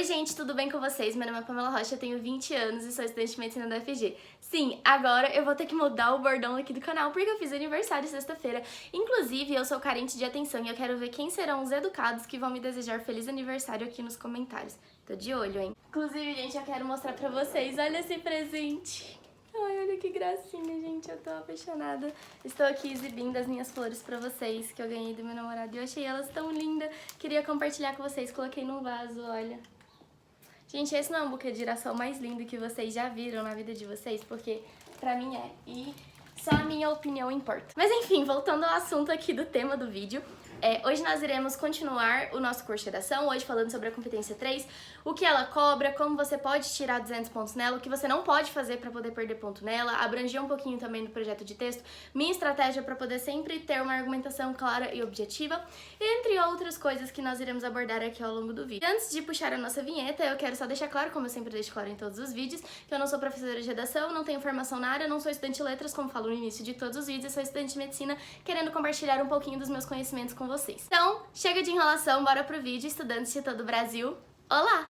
Oi gente, tudo bem com vocês? Meu nome é Pamela Rocha, eu tenho 20 anos e sou estudante de medicina da UFG. Sim, agora eu vou ter que mudar o bordão aqui do canal porque eu fiz aniversário sexta-feira. Inclusive, eu sou carente de atenção e eu quero ver quem serão os educados que vão me desejar feliz aniversário aqui nos comentários. Tô de olho, hein? Inclusive, gente, eu quero mostrar pra vocês, olha esse presente. Ai, olha que gracinha, gente, eu tô apaixonada. Estou aqui exibindo as minhas flores pra vocês, que eu ganhei do meu namorado e eu achei elas tão lindas. Queria compartilhar com vocês, coloquei num vaso, olha. Gente, esse não é um buquê de girassol mais lindo que vocês já viram na vida de vocês, porque pra mim é, e só a minha opinião importa. Mas enfim, voltando ao assunto aqui do tema do vídeo, hoje nós iremos continuar o nosso curso de redação, hoje falando sobre a competência 3, o que ela cobra, como você pode tirar 200 pontos nela, o que você não pode fazer para poder perder ponto nela, abranger um pouquinho também do projeto de texto, minha estratégia para poder sempre ter uma argumentação clara e objetiva, entre outras coisas que nós iremos abordar aqui ao longo do vídeo. Antes de puxar a nossa vinheta, eu quero só deixar claro, como eu sempre deixo claro em todos os vídeos, que eu não sou professora de redação, não tenho formação na área, não sou estudante de letras, como falo no início de todos os vídeos, eu sou estudante de medicina, querendo compartilhar um pouquinho dos meus conhecimentos com vocês. Então, chega de enrolação, bora pro vídeo, estudantes de todo o Brasil. Olá!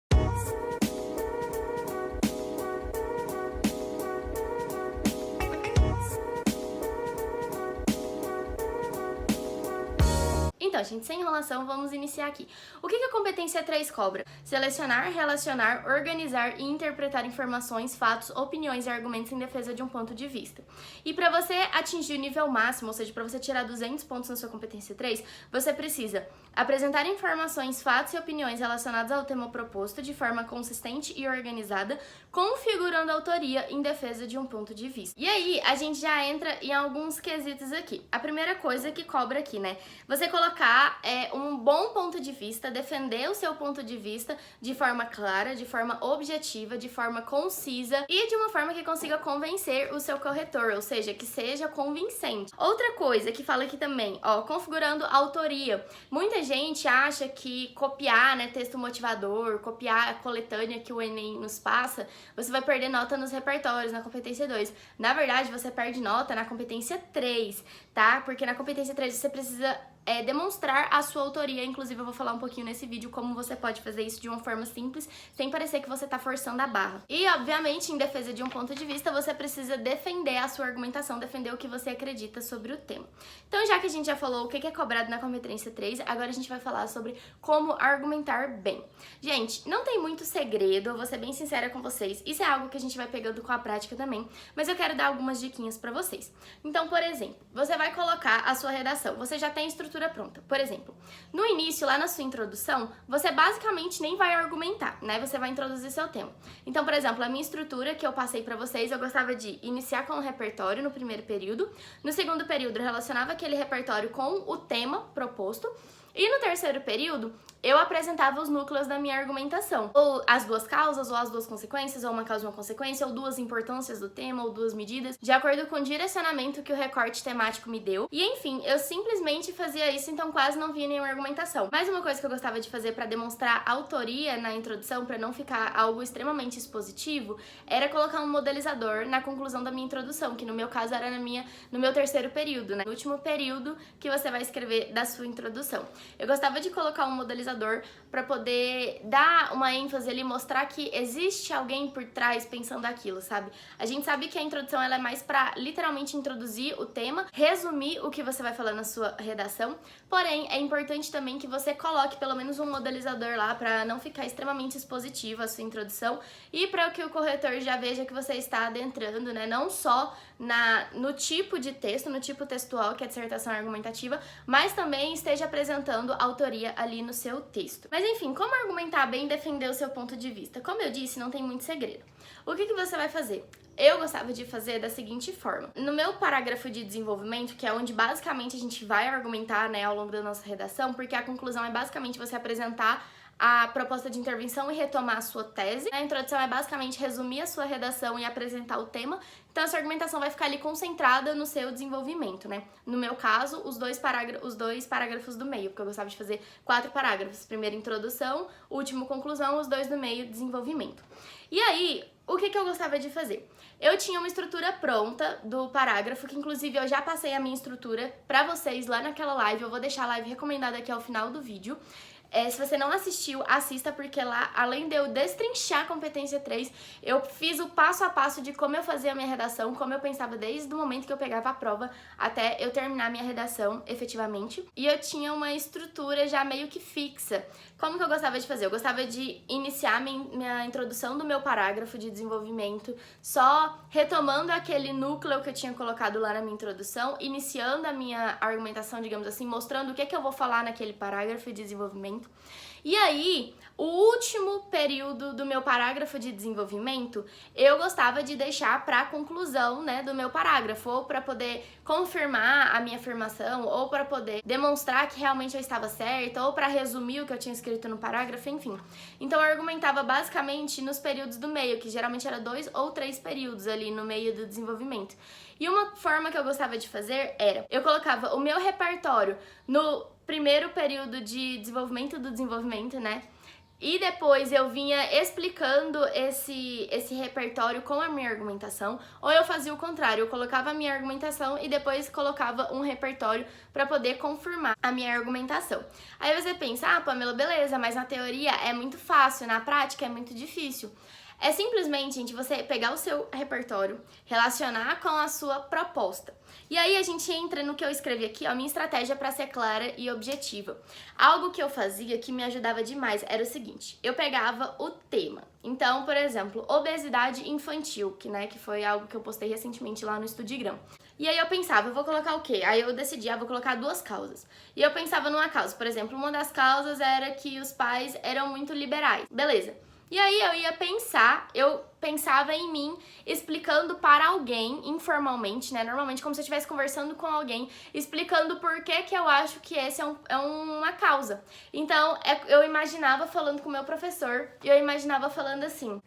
Então, gente, sem enrolação, vamos iniciar aqui. O que a competência 3 cobra? Selecionar, relacionar, organizar e interpretar informações, fatos, opiniões e argumentos em defesa de um ponto de vista. E para você atingir o nível máximo, ou seja, para você tirar 200 pontos na sua competência 3, você precisa apresentar informações, fatos e opiniões relacionados ao tema proposto de forma consistente e organizada, configurando a autoria em defesa de um ponto de vista. E aí, a gente já entra em alguns quesitos aqui. A primeira coisa que cobra aqui, né? Você colocar um bom ponto de vista, defender o seu ponto de vista de forma clara, de forma objetiva, de forma concisa e de uma forma que consiga convencer o seu corretor, ou seja, que seja convincente. Outra coisa que fala aqui também, ó, configurando a autoria. Muita gente acha que copiar, né, texto motivador, copiar a coletânea que o Enem nos passa, você vai perder nota nos repertórios, na competência 2. Na verdade, você perde nota na competência 3, tá? Porque na competência 3 você precisa demonstrar a sua autoria. Inclusive eu vou falar um pouquinho nesse vídeo como você pode fazer isso de uma forma simples, sem parecer que você tá forçando a barra. E obviamente, em defesa de um ponto de vista, você precisa defender a sua argumentação, defender o que você acredita sobre o tema. Então, já que a gente já falou o que é cobrado na competência 3, agora a gente vai falar sobre como argumentar bem. Gente, não tem muito segredo, eu vou ser bem sincera com vocês, isso é algo que a gente vai pegando com a prática também, mas eu quero dar algumas diquinhas pra vocês. Então, por exemplo, você vai colocar a sua redação, você já tem a estrutura pronta. Por exemplo, no início, lá na sua introdução, você basicamente nem vai argumentar, né? Você vai introduzir seu tema. Então, por exemplo, a minha estrutura que eu passei pra vocês, eu gostava de iniciar com o repertório no primeiro período, no segundo período eu relacionava aquele repertório com o tema proposto, e no terceiro período, eu apresentava os núcleos da minha argumentação. Ou as duas causas, ou as duas consequências, ou uma causa e uma consequência, ou duas importâncias do tema, ou duas medidas, de acordo com o direcionamento que o recorte temático me deu. E enfim, eu simplesmente fazia isso, então quase não via nenhuma argumentação. Mais uma coisa que eu gostava de fazer para demonstrar autoria na introdução, para não ficar algo extremamente expositivo, era colocar um modelizador na conclusão da minha introdução, que no meu caso era no meu terceiro período, né? No último período que você vai escrever da sua introdução. Eu gostava de colocar um modelizador para poder dar uma ênfase ali, mostrar que existe alguém por trás pensando aquilo, sabe? A gente sabe que a introdução ela é mais para literalmente introduzir o tema, resumir o que você vai falar na sua redação, porém é importante também que você coloque pelo menos um modelizador lá para não ficar extremamente expositivo a sua introdução e para que o corretor já veja que você está adentrando, né? Não só no tipo de texto, no tipo textual, que é a dissertação argumentativa, mas também esteja apresentando a autoria ali no seu texto. Mas enfim, como argumentar bem e defender o seu ponto de vista? Como eu disse, não tem muito segredo. O que você vai fazer? Eu gostava de fazer da seguinte forma. No meu parágrafo de desenvolvimento, que é onde basicamente a gente vai argumentar, né, ao longo da nossa redação, porque a conclusão é basicamente você apresentar a proposta de intervenção e retomar a sua tese. A introdução é basicamente resumir a sua redação e apresentar o tema. Então essa argumentação vai ficar ali concentrada no seu desenvolvimento, né? No meu caso, os dois parágrafos do meio, porque eu gostava de fazer 4 parágrafos. Primeiro introdução, último conclusão, os 2 do meio desenvolvimento. E aí, o que eu gostava de fazer? Eu tinha uma estrutura pronta do parágrafo, que inclusive eu já passei a minha estrutura pra vocês lá naquela live, eu vou deixar a live recomendada aqui ao final do vídeo. Se você não assistiu, assista, porque lá, além de eu destrinchar a competência 3, eu fiz o passo a passo de como eu fazia a minha redação, como eu pensava desde o momento que eu pegava a prova até eu terminar a minha redação efetivamente. E eu tinha uma estrutura já meio que fixa. Como que eu gostava de fazer? Eu gostava de iniciar minha introdução do meu parágrafo de desenvolvimento, só retomando aquele núcleo que eu tinha colocado lá na minha introdução, iniciando a minha argumentação, digamos assim, mostrando o que eu vou falar naquele parágrafo de desenvolvimento. E aí, o último período do meu parágrafo de desenvolvimento, eu gostava de deixar para a conclusão, né, do meu parágrafo, ou para poder confirmar a minha afirmação, ou para poder demonstrar que realmente eu estava certa, ou para resumir o que eu tinha escrito no parágrafo, enfim. Então eu argumentava basicamente nos períodos do meio, que geralmente era 2 ou 3 períodos ali no meio do desenvolvimento. E uma forma que eu gostava de fazer era, eu colocava o meu repertório no primeiro período de desenvolvimento do desenvolvimento, né? E depois eu vinha explicando esse repertório com a minha argumentação, ou eu fazia o contrário, eu colocava a minha argumentação e depois colocava um repertório para poder confirmar a minha argumentação. Aí você pensa, Pamela, beleza, mas na teoria é muito fácil, na prática é muito difícil. É simplesmente, gente, você pegar o seu repertório, relacionar com a sua proposta. E aí a gente entra no que eu escrevi aqui, a minha estratégia para ser clara e objetiva. Algo que eu fazia que me ajudava demais era o seguinte, eu pegava o tema. Então, por exemplo, obesidade infantil, que foi algo que eu postei recentemente lá no Estudigrão. E aí eu pensava, eu vou colocar o quê? Aí eu decidi, vou colocar 2 causas. E eu pensava numa causa, por exemplo, uma das causas era que os pais eram muito liberais. Beleza. E aí eu pensava em mim explicando para alguém, informalmente, né? Normalmente como se eu estivesse conversando com alguém, explicando por que eu acho que esse é uma causa. Então, eu imaginava falando com o meu professor, e eu imaginava falando assim.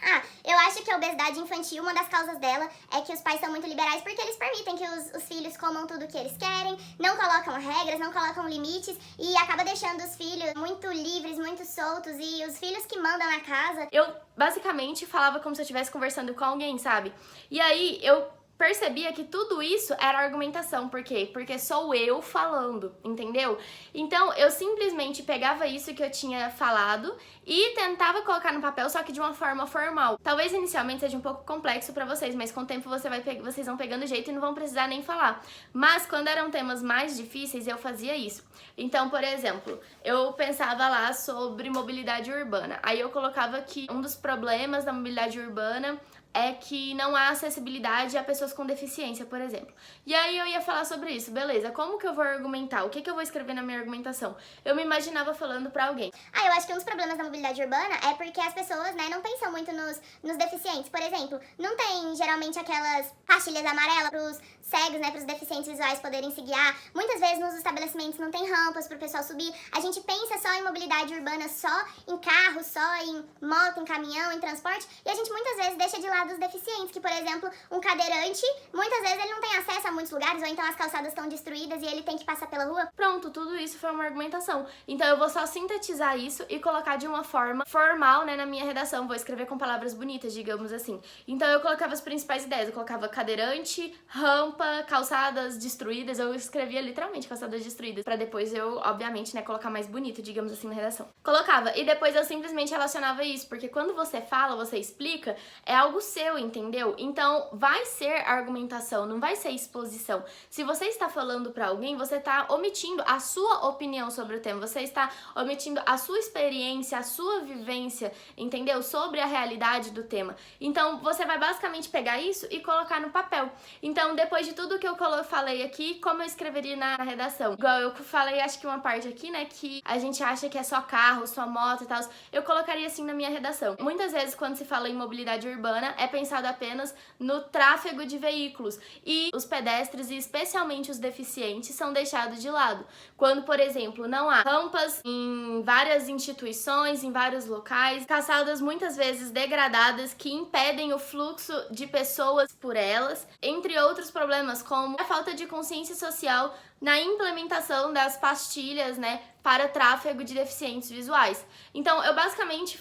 Eu acho que a obesidade infantil, uma das causas dela é que os pais são muito liberais porque eles permitem que os filhos comam tudo que eles querem, não colocam regras, não colocam limites e acaba deixando os filhos muito livres, muito soltos, e os filhos que mandam na casa. Eu basicamente falava como se eu estivesse conversando com alguém, sabe? E aí eu percebia que tudo isso era argumentação. Por quê? Porque sou eu falando, entendeu? Então eu simplesmente pegava isso que eu tinha falado e tentava colocar no papel, só que de uma forma formal. Talvez inicialmente seja um pouco complexo pra vocês, mas com o tempo vocês vão pegando jeito e não vão precisar nem falar. Mas quando eram temas mais difíceis, eu fazia isso. Então, por exemplo, eu pensava lá sobre mobilidade urbana. Aí eu colocava que um dos problemas da mobilidade urbana é que não há acessibilidade a pessoas com deficiência, por exemplo. E aí eu ia falar sobre isso, beleza, como que eu vou argumentar? O que eu vou escrever na minha argumentação? Eu me imaginava falando pra alguém. Eu acho que um dos problemas da mobilidade urbana é porque as pessoas, né, não pensam muito nos deficientes. Por exemplo, não tem geralmente aquelas pastilhas amarelas pros cegos, né, pros deficientes visuais poderem se guiar. Muitas vezes nos estabelecimentos não tem rampas pro pessoal subir. A gente pensa só em mobilidade urbana, só em carro, só em moto, em caminhão, em transporte, e a gente muitas vezes deixa de lado dos deficientes, que, por exemplo, um cadeirante, muitas vezes ele não tem acesso a muitos lugares, ou então as calçadas estão destruídas e ele tem que passar pela rua. Pronto, tudo isso foi uma argumentação. Então eu vou só sintetizar isso e colocar de uma forma formal, né, na minha redação. Vou escrever com palavras bonitas, digamos assim. Então eu colocava as principais ideias. Eu colocava cadeirante, rampa, calçadas destruídas. Eu escrevia literalmente calçadas destruídas, pra depois eu, obviamente, né, colocar mais bonito, digamos assim, na redação. Colocava, e depois eu simplesmente relacionava isso, porque quando você fala, você explica, é algo seu, entendeu? Então vai ser argumentação, não vai ser exposição. Se você está falando pra alguém, você está omitindo a sua opinião sobre o tema, você está omitindo a sua experiência, a sua vivência, entendeu? Sobre a realidade do tema. Então você vai basicamente pegar isso e colocar no papel. Então depois de tudo que eu falei aqui, como eu escreveria na redação? Igual eu falei, acho que uma parte aqui, né, que a gente acha que é só carro, só moto e tal, eu colocaria assim na minha redação. Muitas vezes quando se fala em mobilidade urbana, é pensado apenas no tráfego de veículos e os pedestres, e especialmente os deficientes, são deixados de lado. Quando, por exemplo, não há rampas em várias instituições, em vários locais, calçadas muitas vezes degradadas que impedem o fluxo de pessoas por elas, entre outros problemas como a falta de consciência social na implementação das pastilhas, né, para tráfego de deficientes visuais. Então, eu basicamente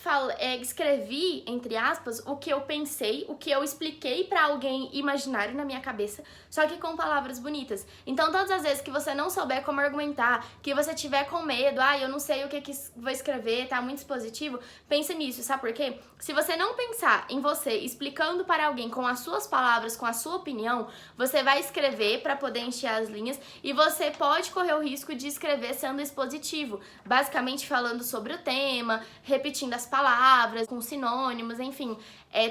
escrevi, entre aspas, o que eu pensei, o que eu expliquei para alguém imaginário na minha cabeça, só que com palavras bonitas. Então, todas as vezes que você não souber como argumentar, que você tiver com medo, eu não sei o que vou escrever, tá muito expositivo, pense nisso, sabe por quê? Se você não pensar em você explicando para alguém com as suas palavras, com a sua opinião, você vai escrever para poder encher as linhas e você pode correr o risco de escrever sendo expositivo, basicamente falando sobre o tema, repetindo as palavras, com sinônimos, enfim,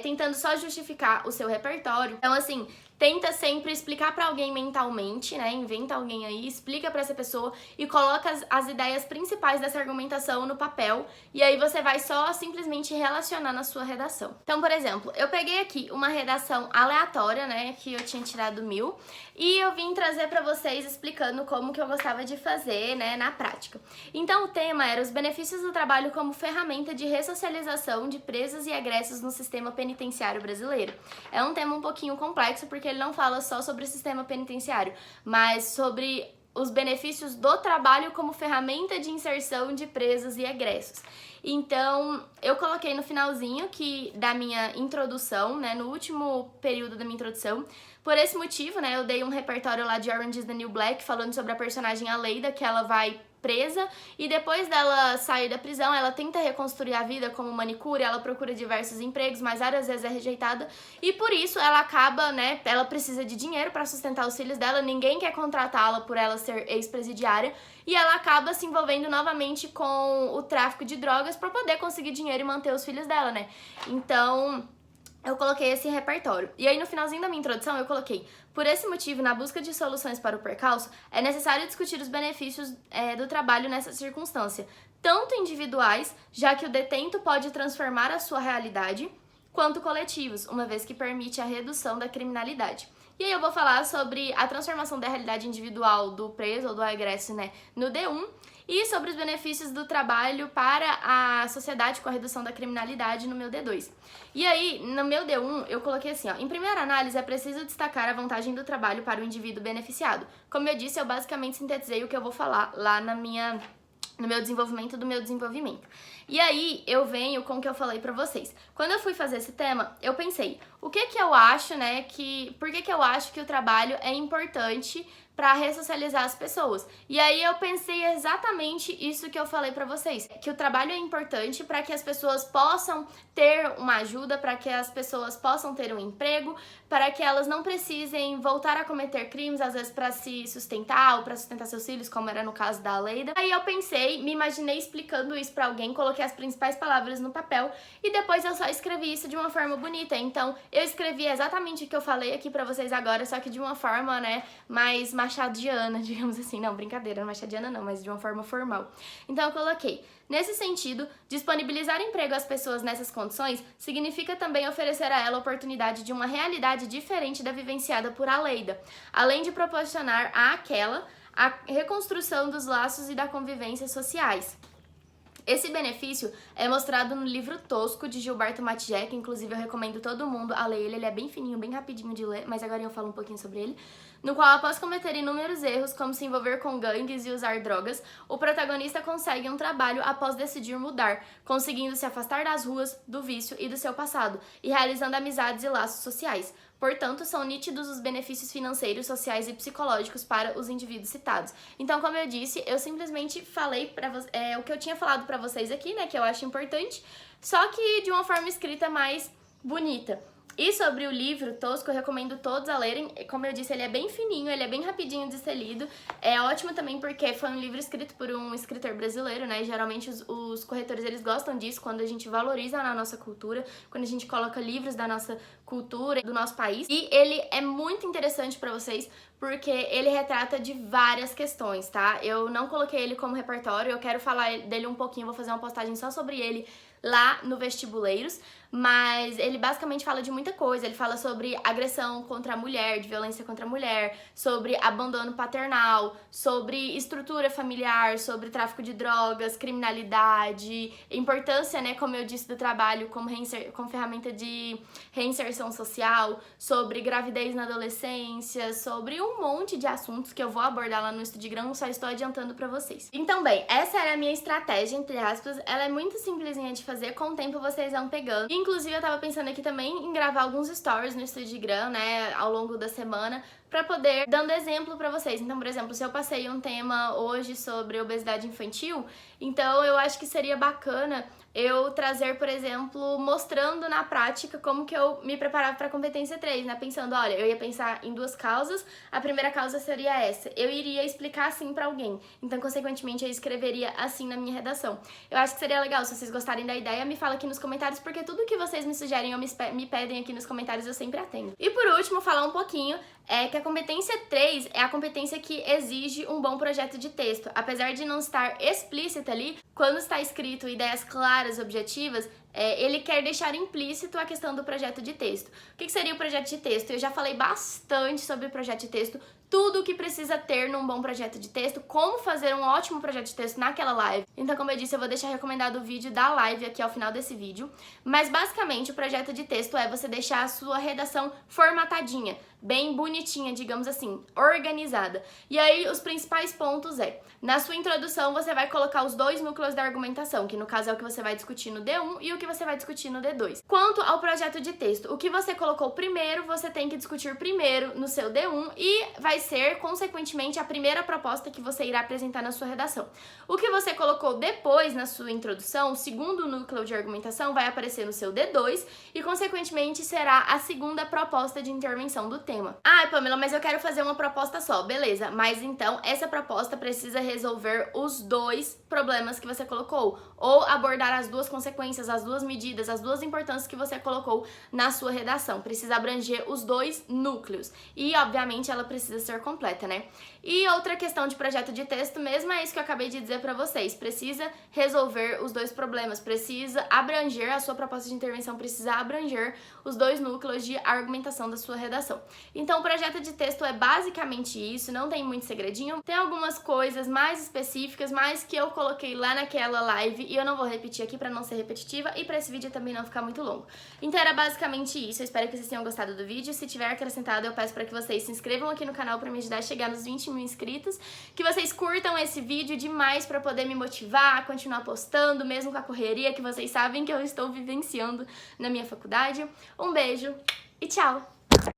tentando só justificar o seu repertório. Então, assim, tenta sempre explicar para alguém mentalmente, né? Inventa alguém aí, explica para essa pessoa e coloca as ideias principais dessa argumentação no papel e aí você vai só simplesmente relacionar na sua redação. Então, por exemplo, eu peguei aqui uma redação aleatória, né? Que eu tinha tirado 1000 e eu vim trazer para vocês explicando como que eu gostava de fazer, né? Na prática. Então, o tema era os benefícios do trabalho como ferramenta de ressocialização de presos e egressos no sistema penitenciário brasileiro. É um tema um pouquinho complexo porque ele não fala só sobre o sistema penitenciário, mas sobre os benefícios do trabalho como ferramenta de inserção de presos e egressos. Então, eu coloquei no finalzinho da minha introdução, né, no último período da minha introdução. Por esse motivo, né, eu dei um repertório lá de Orange is the New Black falando sobre a personagem Aleida, que ela vai presa e depois dela sair da prisão, ela tenta reconstruir a vida como manicure, ela procura diversos empregos, mas várias vezes é rejeitada e por isso ela acaba, né, ela precisa de dinheiro para sustentar os filhos dela, ninguém quer contratá-la por ela ser ex-presidiária e ela acaba se envolvendo novamente com o tráfico de drogas para poder conseguir dinheiro e manter os filhos dela, né? Então, eu coloquei esse repertório. E aí, no finalzinho da minha introdução, eu coloquei: por esse motivo, na busca de soluções para o percalço, é necessário discutir os benefícios do trabalho nessa circunstância, tanto individuais, já que o detento pode transformar a sua realidade, quanto coletivos, uma vez que permite a redução da criminalidade. E aí eu vou falar sobre a transformação da realidade individual do preso ou do egresso, né, no D1, e sobre os benefícios do trabalho para a sociedade com a redução da criminalidade no meu D2. E aí, no meu D1, eu coloquei assim, em primeira análise, é preciso destacar a vantagem do trabalho para o indivíduo beneficiado. Como eu disse, eu basicamente sintetizei o que eu vou falar lá no meu desenvolvimento do meu desenvolvimento. E aí, eu venho com o que eu falei pra vocês. Quando eu fui fazer esse tema, eu pensei, o que que eu acho, né, por que eu acho que o trabalho é importante para ressocializar as pessoas? E aí eu pensei exatamente isso que eu falei pra vocês, que o trabalho é importante para que as pessoas possam ter uma ajuda, para que as pessoas possam ter um emprego, para que elas não precisem voltar a cometer crimes, às vezes para se sustentar ou para sustentar seus filhos, como era no caso da Aleida. Aí eu pensei, me imaginei explicando isso para alguém, coloquei as principais palavras no papel e depois eu só escrevi isso de uma forma bonita. Então, eu escrevi exatamente o que eu falei aqui pra vocês agora, só que de uma forma, né, mais machadiana, digamos assim. Não, brincadeira, machadiana não, mas de uma forma formal. Então, eu coloquei: nesse sentido, disponibilizar emprego às pessoas nessas condições significa também oferecer a ela a oportunidade de uma realidade diferente da vivenciada por Aleida, além de proporcionar àquela a reconstrução dos laços e da convivência sociais. Esse benefício é mostrado no livro Tosco, de Gilberto Matijé, que inclusive eu recomendo todo mundo a ler ele é bem fininho, bem rapidinho de ler, mas agora eu falo um pouquinho sobre ele, no qual, após cometer inúmeros erros, como se envolver com gangues e usar drogas, o protagonista consegue um trabalho após decidir mudar, conseguindo se afastar das ruas, do vício e do seu passado, e realizando amizades e laços sociais. Portanto, são nítidos os benefícios financeiros, sociais e psicológicos para os indivíduos citados. Então, como eu disse, eu simplesmente falei o que eu tinha falado pra vocês aqui, né, que eu acho importante, só que de uma forma escrita mais bonita. E sobre o livro Tosco, eu recomendo todos a lerem. Como eu disse, ele é bem fininho, ele é bem rapidinho de ser lido. É ótimo também porque foi um livro escrito por um escritor brasileiro, né? E geralmente os corretores, eles gostam disso quando a gente valoriza na nossa cultura, quando a gente coloca livros da nossa cultura, do nosso país. E ele é muito interessante pra vocês porque ele retrata de várias questões, tá? Eu não coloquei ele como repertório, eu quero falar dele um pouquinho, vou fazer uma postagem só sobre ele lá no Vestibuleiros, mas ele basicamente fala de muita coisa. Ele fala sobre agressão contra a mulher, de violência contra a mulher, sobre abandono paternal, sobre estrutura familiar, sobre tráfico de drogas, criminalidade, importância, né, como eu disse, do trabalho como ferramenta de reinserção social, sobre gravidez na adolescência, sobre um monte de assuntos que eu vou abordar lá no Estudigram, só estou adiantando pra vocês. Então, bem, essa era a minha estratégia, entre aspas. Ela é muito simplesinha de fazer, com o tempo vocês vão pegando. Inclusive, eu tava pensando aqui também em gravar alguns stories no Estudigram, né, ao longo da semana, pra poder dando exemplo pra vocês. Então, por exemplo, se eu passei um tema hoje sobre obesidade infantil, então eu acho que seria bacana eu trazer, por exemplo, mostrando na prática como que eu me preparava para a competência 3, né? Pensando, olha, eu ia pensar em 2 causas, a primeira causa seria essa. Eu iria explicar assim para alguém. Então, consequentemente, eu escreveria assim na minha redação. Eu acho que seria legal, se vocês gostarem da ideia, me fala aqui nos comentários, porque tudo que vocês me sugerem ou me pedem aqui nos comentários, eu sempre atendo. E por último, falar um pouquinho que a competência 3 é a competência que exige um bom projeto de texto. Apesar de não estar explícita ali, quando está escrito ideias claras, objetivas, ele quer deixar implícito a questão do projeto de texto. O que seria o projeto de texto? Eu já falei bastante sobre o projeto de texto, tudo o que precisa ter num bom projeto de texto, como fazer um ótimo projeto de texto naquela live. Então, como eu disse, eu vou deixar recomendado o vídeo da live aqui ao final desse vídeo. Mas, basicamente, o projeto de texto é você deixar a sua redação formatadinha, bem bonitinha, digamos assim, organizada. E aí, os principais pontos na sua introdução, você vai colocar os 2 núcleos da argumentação, que no caso é o que você vai discutir no D1 e o que você vai discutir no D2. Quanto ao projeto de texto, o que você colocou primeiro, você tem que discutir primeiro no seu D1 e vai ser, consequentemente, a primeira proposta que você irá apresentar na sua redação. O que você colocou depois na sua introdução, o segundo núcleo de argumentação, vai aparecer no seu D2 e, consequentemente, será a segunda proposta de intervenção do tema. Ah, Pamela, mas eu quero fazer uma proposta só. Beleza, mas então essa proposta precisa resolver os 2 problemas que você colocou, ou abordar as 2 consequências, as 2 medidas, as 2 importâncias que você colocou na sua redação. Precisa abranger os 2 núcleos. E, obviamente, ela precisa ser completa, né? E outra questão de projeto de texto mesmo é isso que eu acabei de dizer pra vocês. Precisa resolver os 2 problemas, precisa abranger, a sua proposta de intervenção precisa abranger os 2 núcleos de argumentação da sua redação. Então, o projeto de texto é basicamente isso, não tem muito segredinho. Tem algumas coisas mais específicas, mas que eu coloquei lá naquela live e eu não vou repetir aqui pra não ser repetitiva e pra esse vídeo também não ficar muito longo. Então, era basicamente isso. Eu espero que vocês tenham gostado do vídeo. Se tiver acrescentado, eu peço pra que vocês se inscrevam aqui no canal pra me ajudar a chegar nos 20 mil inscritos, que vocês curtam esse vídeo demais pra poder me motivar a continuar postando, mesmo com a correria que vocês sabem que eu estou vivenciando na minha faculdade. Um beijo e tchau!